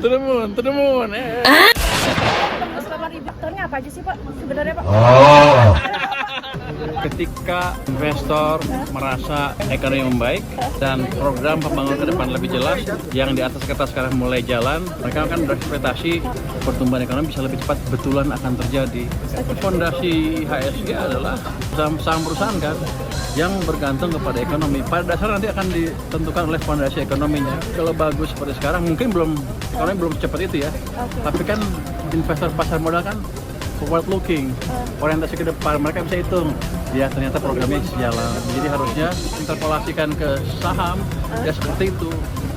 Tenemun. Faktornya apa aja sih Pak sebenarnya Pak? Ketika investor merasa ekonomi membaik dan program pembangunan ke depan lebih jelas, yang di atas kertas sekarang mulai jalan, mereka akan berekspektasi pertumbuhan ekonomi bisa lebih cepat, betulan akan terjadi. Fondasi IHSG adalah saham perusahaan kan, yang bergantung kepada ekonomi. Pada dasarnya nanti akan ditentukan oleh fondasi ekonominya. Kalau bagus seperti sekarang, mungkin ekonomi belum secepat itu ya. Tapi kan investor pasar modal kan forward looking, orientasi ke depan, mereka bisa hitung ya ternyata programnya jalan, jadi harusnya interpolasikan ke saham ya seperti itu.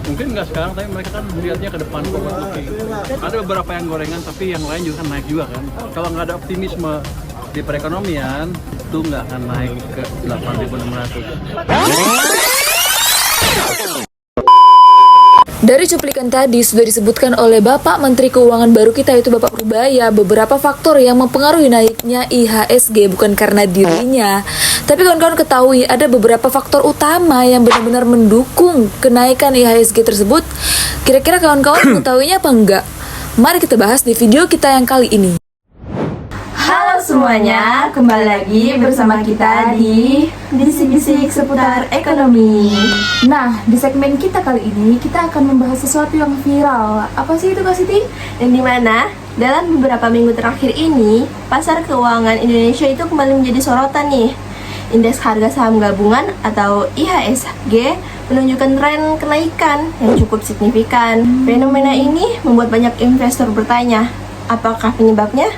Mungkin nggak sekarang, tapi mereka kan melihatnya ke depan, forward looking. Ada beberapa yang gorengan, tapi yang lain juga kan naik juga kan. Kalau nggak ada optimisme di perekonomian, itu nggak akan naik ke 8.600. Dari cuplikan tadi sudah disebutkan oleh Bapak Menteri Keuangan baru kita, yaitu Bapak Purbaya, beberapa faktor yang mempengaruhi naiknya IHSG bukan karena dirinya. Tapi kawan-kawan ketahui ada beberapa faktor utama yang benar-benar mendukung kenaikan IHSG tersebut. Kira-kira kawan-kawan mengetahuinya apa enggak? Mari kita bahas di video kita yang kali ini. Halo semuanya, kembali lagi bersama kita di Bisik-Bisik seputar ekonomi. Nah, di segmen kita kali ini kita akan membahas sesuatu yang viral. Apa sih itu Kak Siti? Dan dimana dalam beberapa minggu terakhir ini, pasar keuangan Indonesia itu kembali menjadi sorotan nih. Indeks harga saham gabungan atau IHSG menunjukkan tren kenaikan yang cukup signifikan. Fenomena ini membuat banyak investor bertanya, apakah penyebabnya?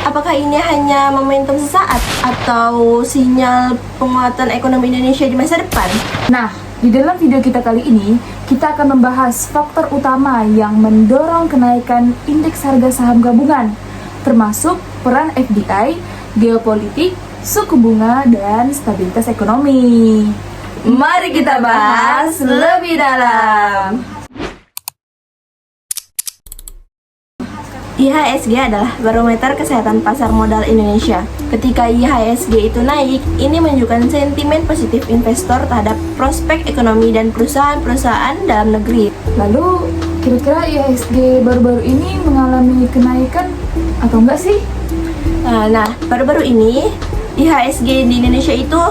Apakah ini hanya momentum sesaat atau sinyal penguatan ekonomi Indonesia di masa depan? Nah, di dalam video kita kali ini, kita akan membahas faktor utama yang mendorong kenaikan indeks harga saham gabungan, termasuk peran FDI, geopolitik, suku bunga, dan stabilitas ekonomi. Mari kita bahas lebih dalam. IHSG adalah barometer kesehatan pasar modal Indonesia. Ketika IHSG itu naik, ini menunjukkan sentimen positif investor terhadap prospek ekonomi dan perusahaan-perusahaan dalam negeri. Lalu, kira-kira IHSG baru-baru ini mengalami kenaikan atau enggak sih? Nah, baru-baru ini IHSG di Indonesia itu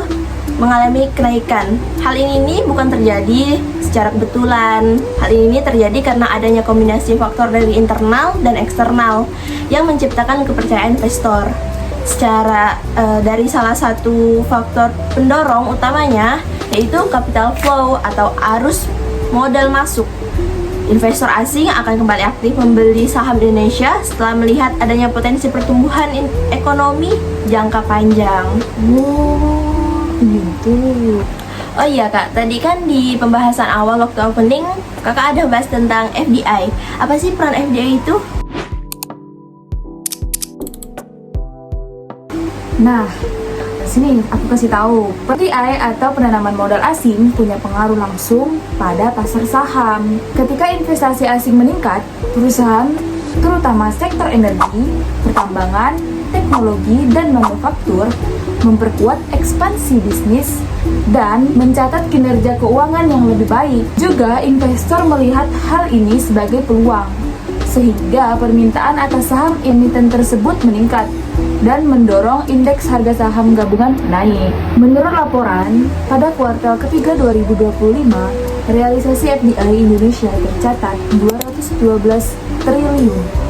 mengalami kenaikan. Hal ini bukan terjadi secara kebetulan. Hal ini terjadi karena adanya kombinasi faktor dari internal dan eksternal yang menciptakan kepercayaan investor. Dari salah satu faktor pendorong utamanya yaitu capital flow atau arus modal masuk. Investor asing akan kembali aktif membeli saham Indonesia setelah melihat adanya potensi pertumbuhan ekonomi jangka panjang. Gitu. Oh iya Kak, tadi kan di pembahasan awal waktu opening Kakak ada bahas tentang FDI. Apa sih peran FDI itu? Nah, sini aku kasih tahu. FDI atau penanaman modal asing punya pengaruh langsung pada pasar saham. Ketika investasi asing meningkat, perusahaan terutama sektor energi, pertambangan, teknologi, dan manufaktur memperkuat ekspansi bisnis dan mencatat kinerja keuangan yang lebih baik. Juga investor melihat hal ini sebagai peluang, sehingga permintaan atas saham emiten tersebut meningkat dan mendorong indeks harga saham gabungan naik. Menurut laporan, pada kuartal ketiga 2025, realisasi FDI Indonesia tercatat 212 triliun.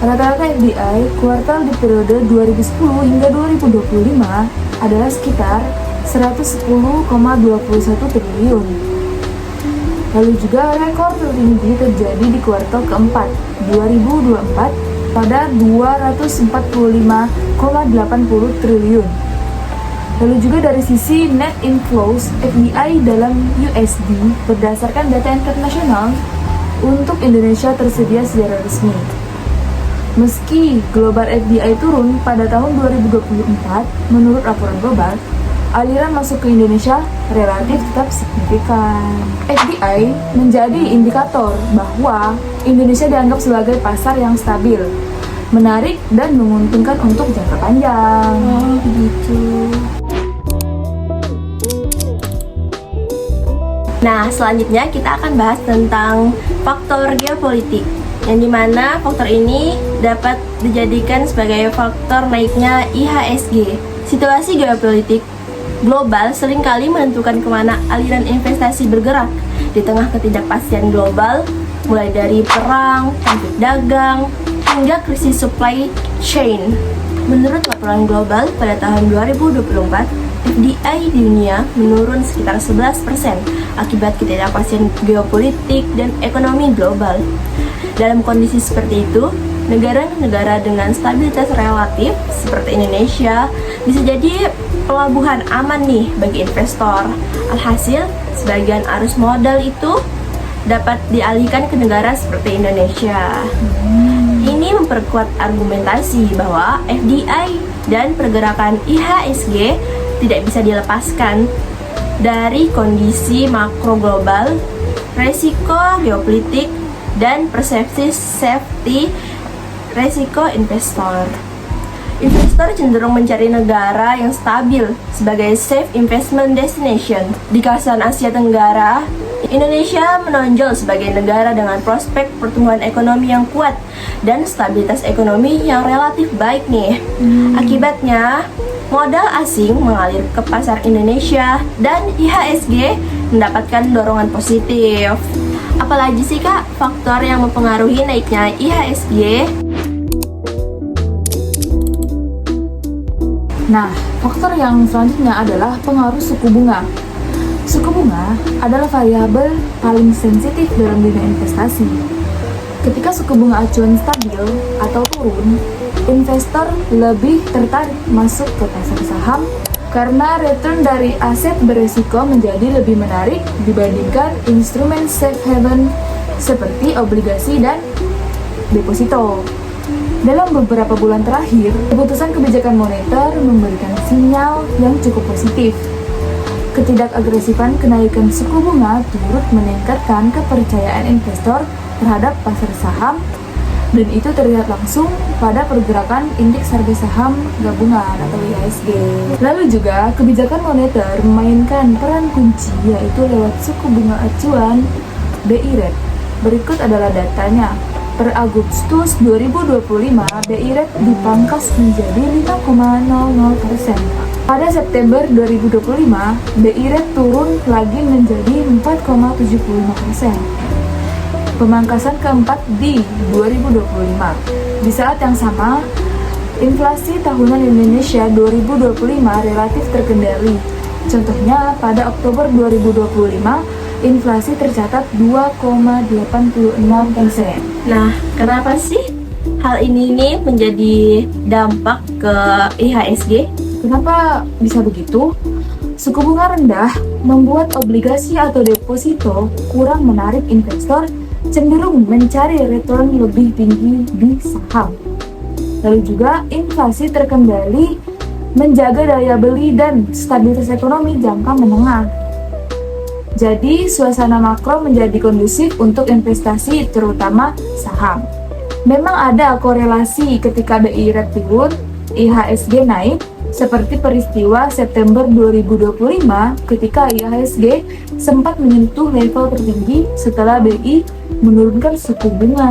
Rata-rata FDI kuartal di periode 2010 hingga 2025 adalah sekitar 110,21 triliun. Lalu juga rekor tertinggi terjadi di kuartal keempat 2024 pada 245,80 triliun. Lalu juga dari sisi net inflows FDI dalam USD berdasarkan data internasional untuk Indonesia tersedia secara resmi. Meski global FDI turun pada tahun 2024, menurut laporan global, aliran masuk ke Indonesia relatif tetap signifikan. FDI menjadi indikator bahwa Indonesia dianggap sebagai pasar yang stabil, menarik, dan menguntungkan untuk jangka panjang. Gitu. Nah, selanjutnya kita akan bahas tentang faktor geopolitik. yang dimana faktor ini dapat dijadikan sebagai faktor naiknya IHSG. Situasi geopolitik global seringkali menentukan kemana aliran investasi bergerak di tengah ketidakpastian global, mulai dari perang, konflik dagang, hingga krisis supply chain. Menurut laporan global pada tahun 2024, FDI di dunia menurun sekitar 11% akibat ketidakpastian geopolitik dan ekonomi global. Dalam kondisi seperti itu, negara-negara dengan stabilitas relatif seperti Indonesia bisa jadi pelabuhan aman nih bagi investor. Alhasil, sebagian arus modal itu dapat dialihkan ke negara seperti Indonesia. Ini memperkuat argumentasi bahwa FDI dan pergerakan IHSG tidak bisa dilepaskan dari kondisi makro global, resiko geopolitik, dan persepsi safety resiko investor. Investor cenderung mencari negara yang stabil sebagai safe investment destination. Di kawasan Asia Tenggara, Indonesia menonjol sebagai negara dengan prospek pertumbuhan ekonomi yang kuat dan stabilitas ekonomi yang relatif baik nih. Akibatnya, modal asing mengalir ke pasar Indonesia dan IHSG mendapatkan dorongan positif. Apalagi sih Kak faktor yang mempengaruhi naiknya IHSG? Nah, faktor yang selanjutnya adalah pengaruh suku bunga. Suku bunga adalah variabel paling sensitif dalam dunia investasi. Ketika suku bunga acuan stabil atau turun, investor lebih tertarik masuk ke pasar saham karena return dari aset beresiko menjadi lebih menarik dibandingkan instrumen safe haven seperti obligasi dan deposito. Dalam beberapa bulan terakhir, keputusan kebijakan moneter memberikan sinyal yang cukup positif. Ketidakagresifan kenaikan suku bunga turut meningkatkan kepercayaan investor terhadap pasar saham, dan itu terlihat langsung pada pergerakan indeks harga saham gabungan atau IHSG. Lalu juga kebijakan moneter memainkan peran kunci, yaitu lewat suku bunga acuan BI rate. Berikut adalah datanya. Per Agustus 2025, BI rate dipangkas menjadi 5,00%. Pada September 2025, BI rate turun lagi menjadi 4,75%. Pemangkasan keempat di 2025. Di saat yang sama, inflasi tahunan Indonesia 2025 relatif terkendali. Contohnya, pada Oktober 2025, inflasi tercatat 2,86%. Nah, kenapa sih hal ini nih menjadi dampak ke IHSG? Kenapa bisa begitu? Suku bunga rendah membuat obligasi atau deposito kurang menarik investor, cenderung mencari return lebih tinggi di saham. Lalu juga inflasi terkendali menjaga daya beli dan stabilitas ekonomi jangka menengah. Jadi suasana makro menjadi kondusif untuk investasi terutama saham. Memang ada korelasi ketika BI rate turun, IHSG naik, seperti peristiwa September 2025 ketika IHSG sempat menyentuh level tertinggi setelah BI menurunkan suku bunga.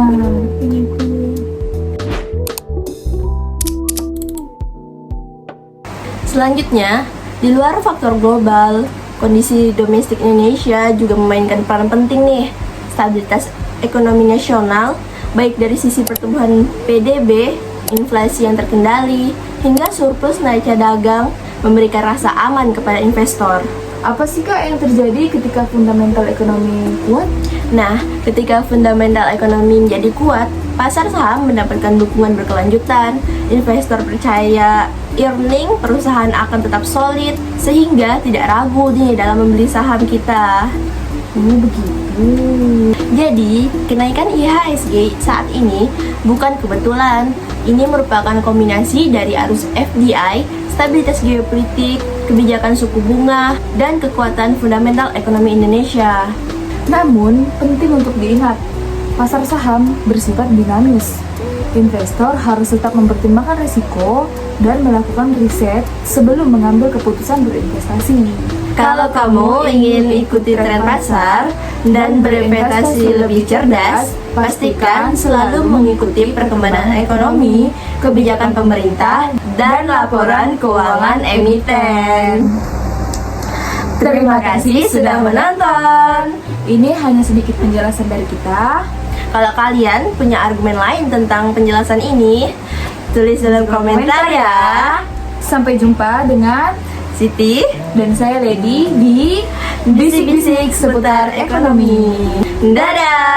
Selanjutnya, di luar faktor global, kondisi domestik Indonesia juga memainkan peran penting nih. Stabilitas ekonomi nasional, baik dari sisi pertumbuhan PDB, inflasi yang terkendali, hingga surplus neraca dagang memberikan rasa aman kepada investor. Apa sih Kak yang terjadi ketika fundamental ekonomi kuat? Nah, ketika fundamental ekonomi menjadi kuat, pasar saham mendapatkan dukungan berkelanjutan, investor percaya earning perusahaan akan tetap solid, sehingga tidak ragu nih dalam membeli saham kita. Begitu. Jadi, kenaikan IHSG saat ini bukan kebetulan. Ini merupakan kombinasi dari arus FDI, stabilitas geopolitik, kebijakan suku bunga, dan kekuatan fundamental ekonomi Indonesia. Namun, penting untuk diingat, pasar saham bersifat dinamis. Investor harus tetap mempertimbangkan risiko dan melakukan riset sebelum mengambil keputusan berinvestasi. Kalau kamu ingin ikuti tren pasar dan berinvestasi lebih cerdas, pastikan selalu mengikuti perkembangan ekonomi, kebijakan pemerintah, dan laporan keuangan emiten. Terima kasih sudah menonton. Ini hanya sedikit penjelasan dari kita. Kalau kalian punya argumen lain tentang penjelasan ini, tulis dalam komentar ya. Sampai jumpa dengan Siti dan saya Lady di bisik-bisik seputar ekonomi. Dadah.